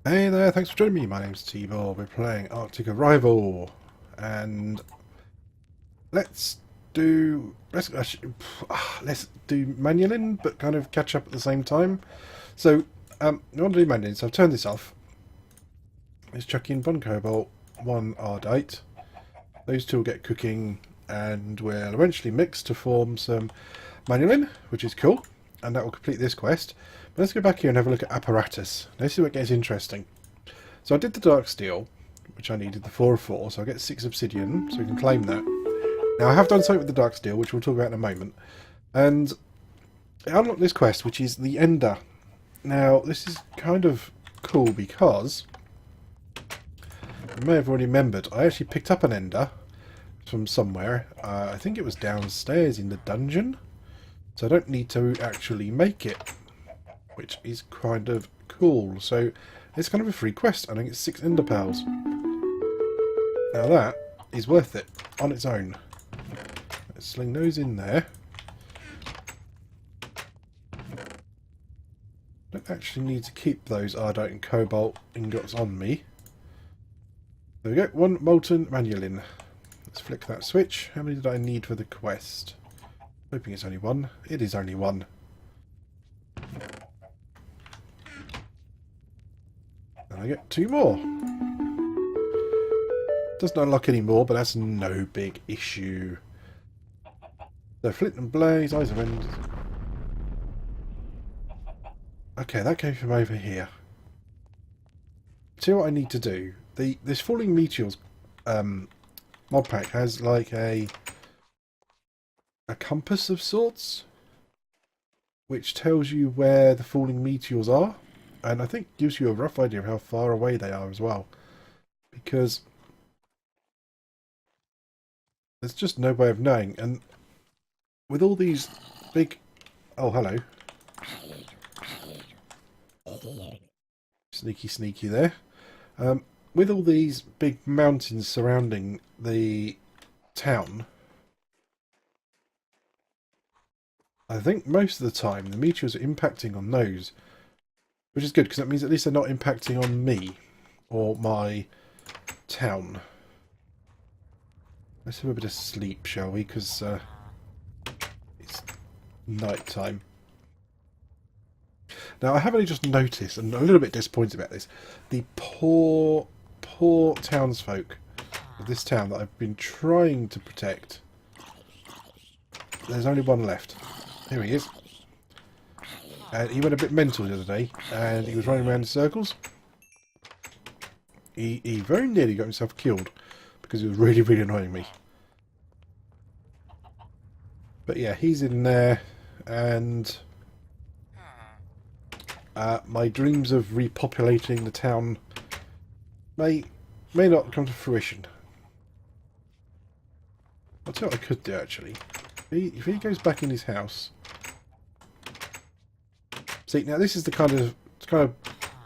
Hey there, thanks for joining me. My name's Teebor. We're playing Arctic Arrival, and let's do let's do manualing, but kind of catch up at the same time. So, I want to do manualing, so I've turned this off. Let's chuck in one cobalt, one ardite. Those two will get cooking, and we'll eventually mix to form some manualing, which is cool, and that will complete this quest. But let's go back here and have a look at apparatus. Now, this is what gets interesting. So I did the dark steel, which I needed the 4 of 4, so I get 6 obsidian, so we can claim that. Now I have done something with the dark steel, which we'll talk about in a moment, and I unlocked this quest, which is the Ender. Now this is kind of cool because you may have already remembered I actually picked up an Ender from somewhere. I think it was downstairs in the dungeon, so I don't need to actually make it, which is kind of cool. So it's kind of a free quest, and I get 6 Ender Pals. Now that is worth it on its own. Let's sling those in there. Don't actually need to keep those ardite and cobalt ingots on me. There we go, 1 molten manulin. Let's flick that switch. How many did I need for the quest? Hoping it's only 1. It is only 1. And I get 2 more. Doesn't unlock any more, but that's no big issue. So flint and blaze, eyes of end. Okay, that came from over here. See what I need to do. This falling meteors mod pack has like a compass of sorts, which tells you where the falling meteors are, and I think gives you a rough idea of how far away they are as well, because there's just no way of knowing. And with all these big... Oh, hello. Sneaky, sneaky there. With all these big mountains surrounding the town, I think most of the time the meteors are impacting on those, which is good because that means at least they're not impacting on me or my town. Let's have a bit of sleep, shall we? Because it's night time. Now, I have only just noticed, and I'm a little bit disappointed about this, the poor, poor townsfolk of this town that I've been trying to protect. There's only one left. Here he is. And he went a bit mental the other day, and he was running around in circles. He very nearly got himself killed, because he was really, really annoying me. But yeah, he's in there, and my dreams of repopulating the town may not come to fruition. I'll tell you what I could do, actually. If he goes back in his house... See, now this is the kind of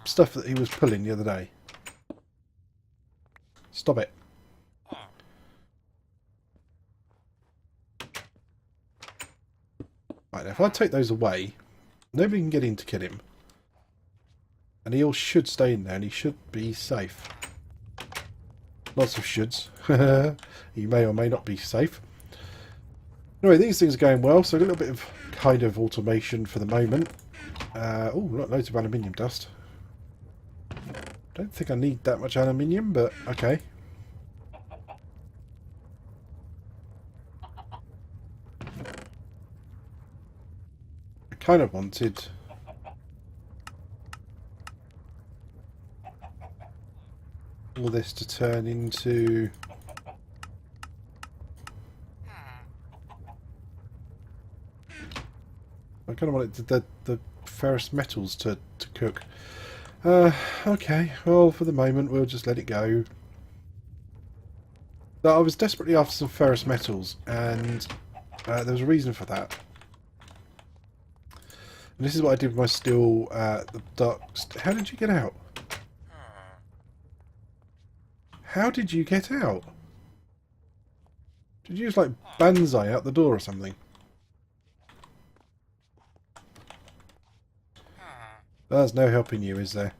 stuff that he was pulling the other day. Stop it. Right, now if I take those away, nobody can get in to kill him. And he all should stay in there, and he should be safe. Lots of shoulds. He may or may not be safe. Anyway, these things are going well, so a little bit of kind of automation for the moment. Oh, look, loads of aluminium dust. Don't think I need that much aluminium, but okay. I kind of wanted... all this to turn into... I kind of wanted the ferrous metals to cook. Okay, well, for the moment, we'll just let it go. But I was desperately after some ferrous metals, and there was a reason for that. And this is what I did with my steel, the dark... How did you get out? How did you get out? Did you just, like, banzai out the door or something? There's no helping you, is there?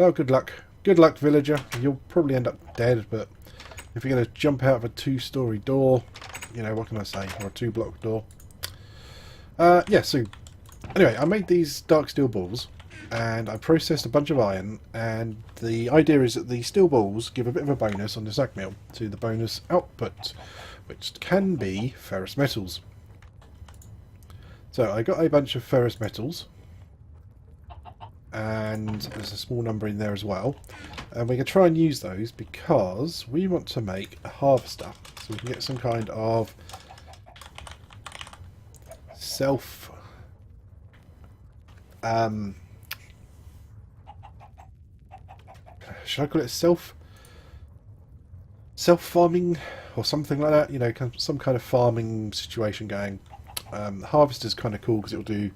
Well, good luck. Good luck, villager. You'll probably end up dead, but if you're going to jump out of a 2-story door, you know, what can I say? Or a 2-block door. Yeah, so anyway, I made these dark steel balls, and I processed a bunch of iron, and the idea is that the steel balls give a bit of a bonus on the sag mill to the bonus output, which can be ferrous metals. So I got a bunch of ferrous metals, and there's a small number in there as well, and we're going to try and use those because we want to make a harvester, so we can get some kind of self should I call it self-farming or something like that, you know, some kind of farming situation going. The harvester's kind of cool because it'll do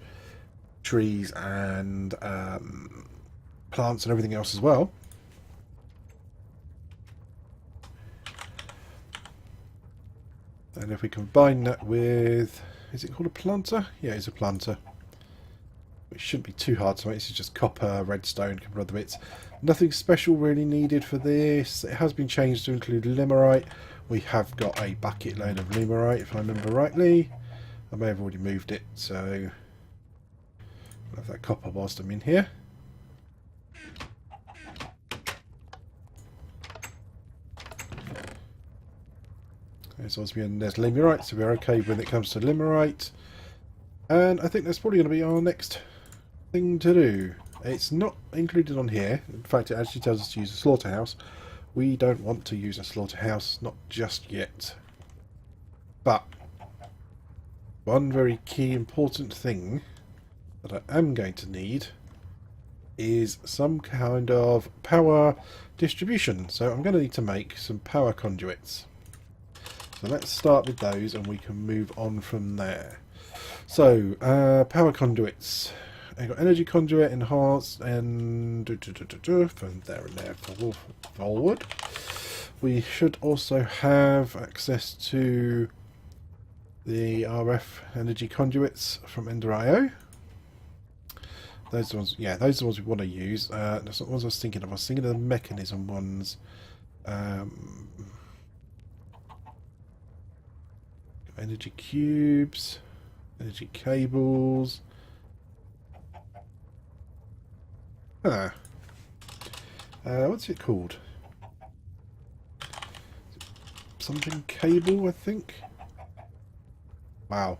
trees and plants and everything else as well. And if we combine that with, is it called a planter? Yeah, it's a planter. It shouldn't be too hard to make. This is just copper, redstone, a couple of other bits. Nothing special really needed for this. It has been changed to include limerite. We have got a bucket load of limerite, if I remember rightly. I may have already moved it, so I'll have that copper whilst I'm in here. There's limerite, so we're okay when it comes to limerite. And I think that's probably going to be our next thing to do. It's not included on here. In fact, it actually tells us to use a slaughterhouse. We don't want to use a slaughterhouse, not just yet. But one very key important thing that I am going to need is some kind of power distribution. So I'm going to need to make some power conduits. So let's start with those and we can move on from there. So, power conduits. I've got energy conduit, enhanced, and from there and there forward. We should also have access to the RF energy conduits from Ender.io. Those are the ones, yeah, those are the ones we want to use. That's not the ones I was thinking of. I was thinking of the mechanism ones. Energy cubes, energy cables. What's it called? Something cable, I think. Wow.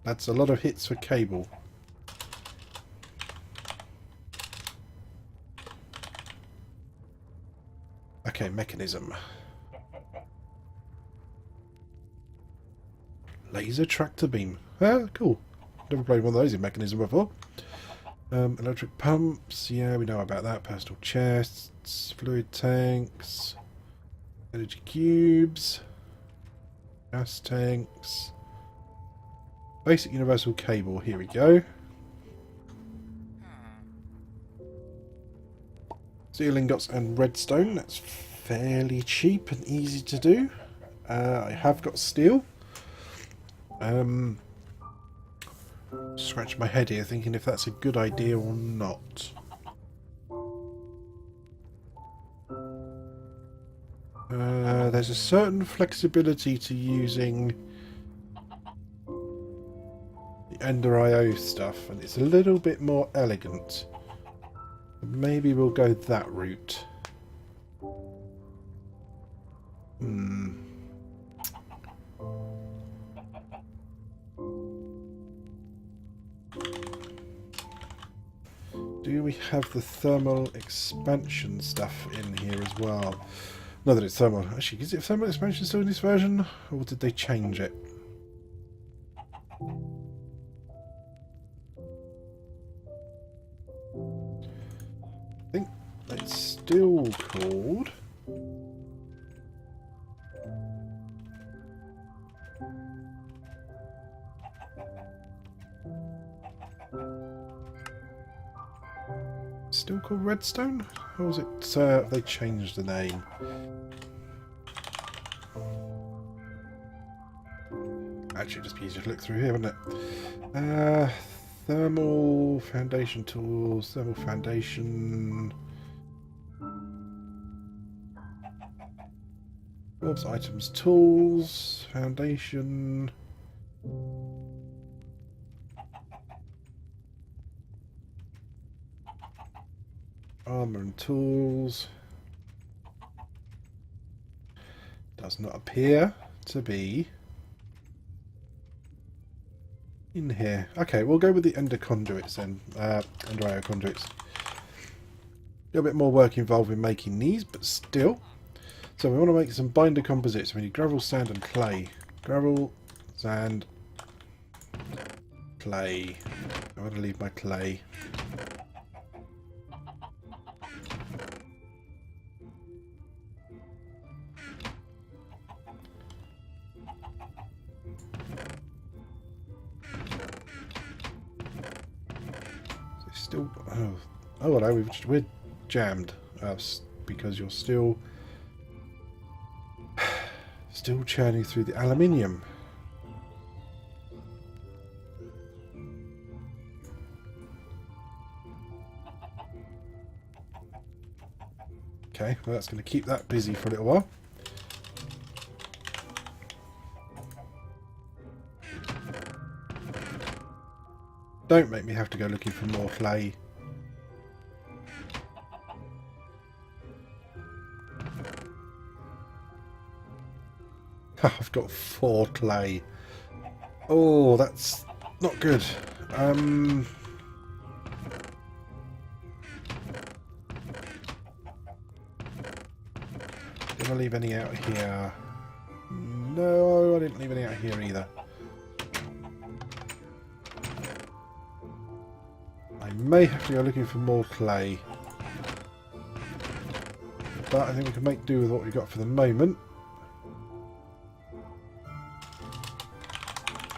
That's a lot of hits for cable. Okay, mechanism. Laser tractor beam. Ah, cool. Never played one of those in mechanism before. Electric pumps. Yeah, we know about that. Personal chests. Fluid tanks. Energy cubes. Gas tanks. Basic universal cable. Here we go. Steel ingots and redstone. That's fairly cheap and easy to do. I have got steel. Scratch my head here thinking if that's a good idea or not. There's a certain flexibility to using the Ender.io stuff, and it's a little bit more elegant. Maybe we'll go that route. Do we have the thermal expansion stuff in here as well? Not that it's thermal. Actually, is it thermal expansion still in this version? Or did they change it? I think it's still called... Still called Redstone? Or was it, they changed the name? Actually, just be easier to look through here, wouldn't it? Thermal foundation tools, thermal foundation. Oops, items, tools, foundation. Armor and tools. Does not appear to be in here. Okay, we'll go with the ender conduits then. Ender IO conduits. A bit more work involved in making these, but still. So we want to make some binder composites. We need gravel, sand and clay. Gravel, sand, clay. I want to leave my clay. Still, oh no, we're jammed because you're still churning through the aluminium. Okay, well that's going to keep that busy for a little while. Don't make me have to go looking for more clay. I've got 4 clay. Oh, that's not good. Did I leave any out here? No, I didn't leave any out here either. I may have to go looking for more clay. But I think we can make do with what we've got for the moment.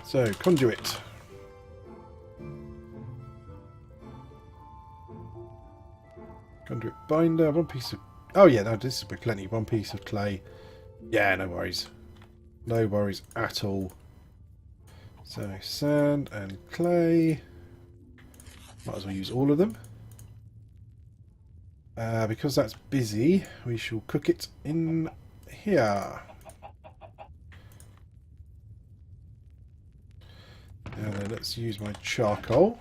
So, conduit. Conduit binder, 1 piece of... Oh yeah, no, this will be plenty. 1 piece of clay. Yeah, no worries. No worries at all. So, sand and clay. Might as well use all of them. Because that's busy, we shall cook it in here. And then let's use my charcoal.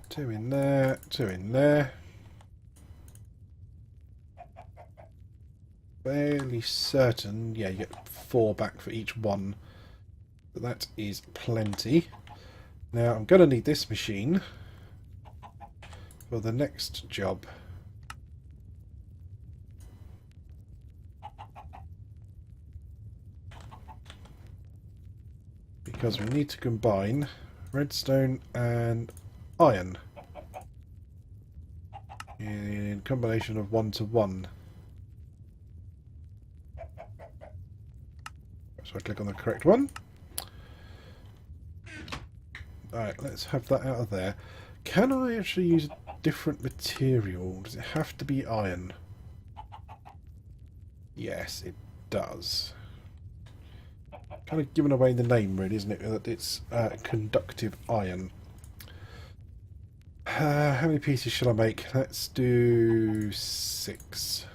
2 in there, 2 in there. Fairly certain, yeah, you get 4 back for each one. But that is plenty. Now I'm going to need this machine for the next job. Because we need to combine redstone and iron in combination of 1 to 1. So I click on the correct one. Alright, let's have that out of there. Can I actually use a different material? Does it have to be iron? Yes, it does. Kind of giving away the name, really, isn't it? That it's conductive iron. How many pieces should I make? Let's do 6.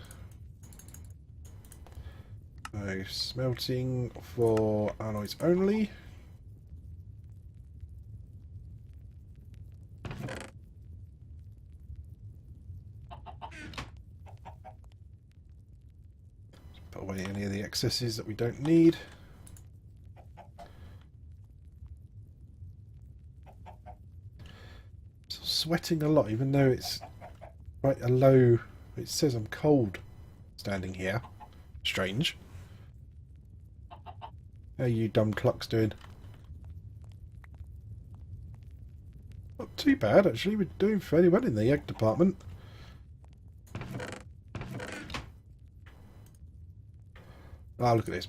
So, smelting for alloys only. Put away any of the excesses that we don't need. Sweating a lot, even though it's quite a low... It says I'm cold standing here. Strange. How are you dumb clucks doing? Not too bad, actually. We're doing fairly well in the egg department. Ah, look at this.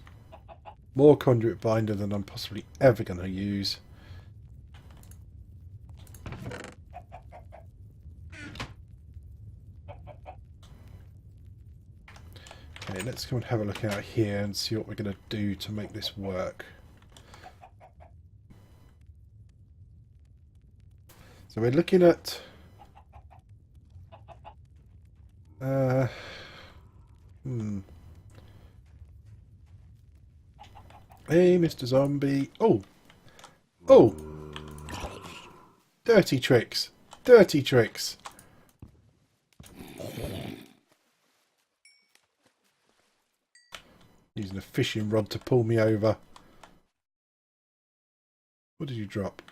More conduit binder than I'm possibly ever going to use. Okay, let's come and have a look out here and see what we're going to do to make this work. So we're looking at uh, hey, Mr. Zombie. Oh, oh, dirty tricks, dirty tricks. Using a fishing rod to pull me over. What did you drop?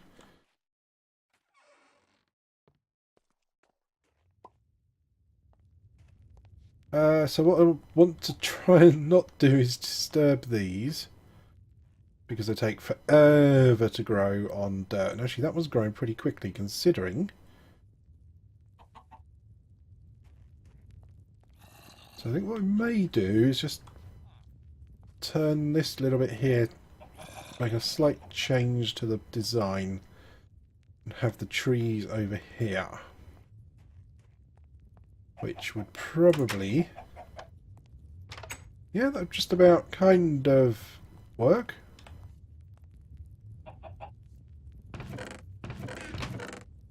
So what I want to try and not do is disturb these, because they take forever to grow on dirt. And actually that was growing pretty quickly considering. So I think what we may do is just turn this little bit here, make a slight change to the design, and have the trees over here. Which would probably... yeah, that would just about kind of work.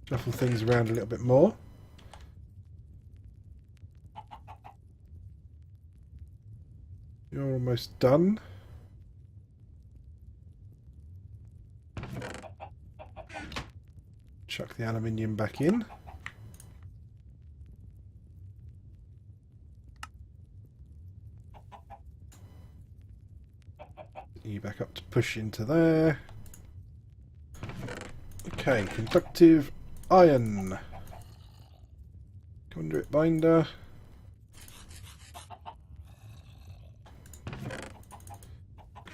Shuffle things around a little bit more. You're almost done. Chuck the aluminium back in. You back up to push into there. Okay, conductive iron. Conduit binder.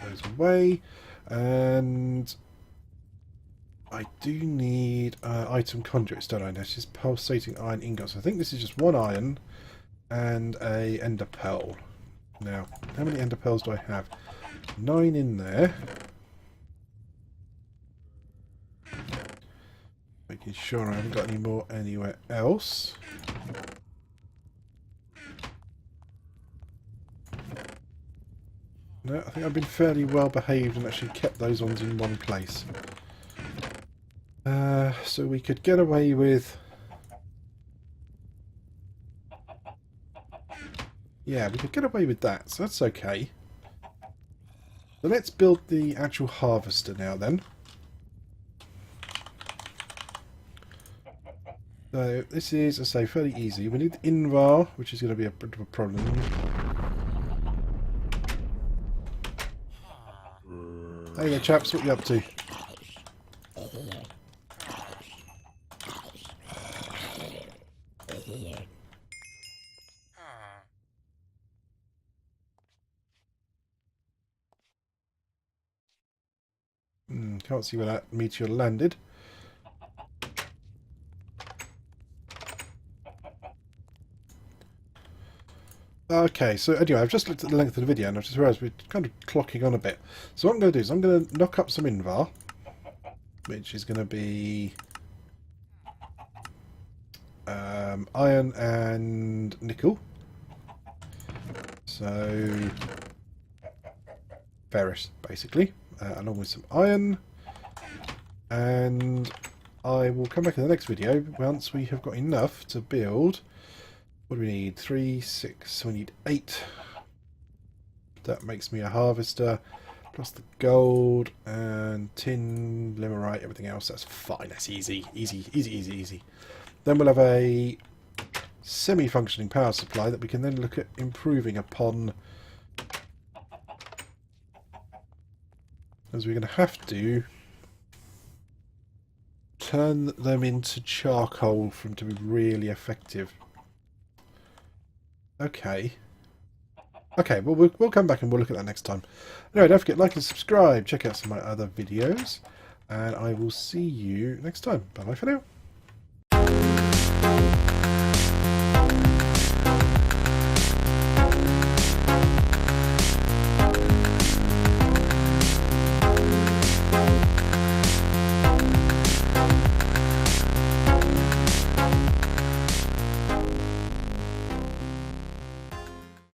Goes away. And I do need item conduits, don't I? This is pulsating iron ingots. I think this is just one iron and a ender pearl. Now, how many ender pearls do I have? 9 in there. Making sure I haven't got any more anywhere else. No, I think I've been fairly well behaved and actually kept those ones in one place. So we could get away with... yeah, we could get away with that, so that's okay. So let's build the actual harvester now then. So this is, as I say, fairly easy. We need the invar, which is going to be a bit of a problem. Hey there chaps, what are you up to? Can't see where that meteor landed. Okay, so anyway, I've just looked at the length of the video and I've just realised we're kind of clocking on a bit. So what I'm going to do is I'm going to knock up some invar, which is going to be iron and nickel. So ferrous, basically, along with some iron. And I will come back in the next video once we have got enough to build. What do we need? 3, 6, so we need 8. That makes me a harvester, plus the gold and tin, limerite, everything else. That's fine, that's easy. Easy, easy, easy, easy. Then we'll have a semi-functioning power supply that we can then look at improving upon, as we're going to have to turn them into charcoal for them to be really effective. Okay. Okay, well, we'll come back and we'll look at that next time. Anyway, don't forget, like and subscribe. Check out some of my other videos. And I will see you next time. Bye-bye for now.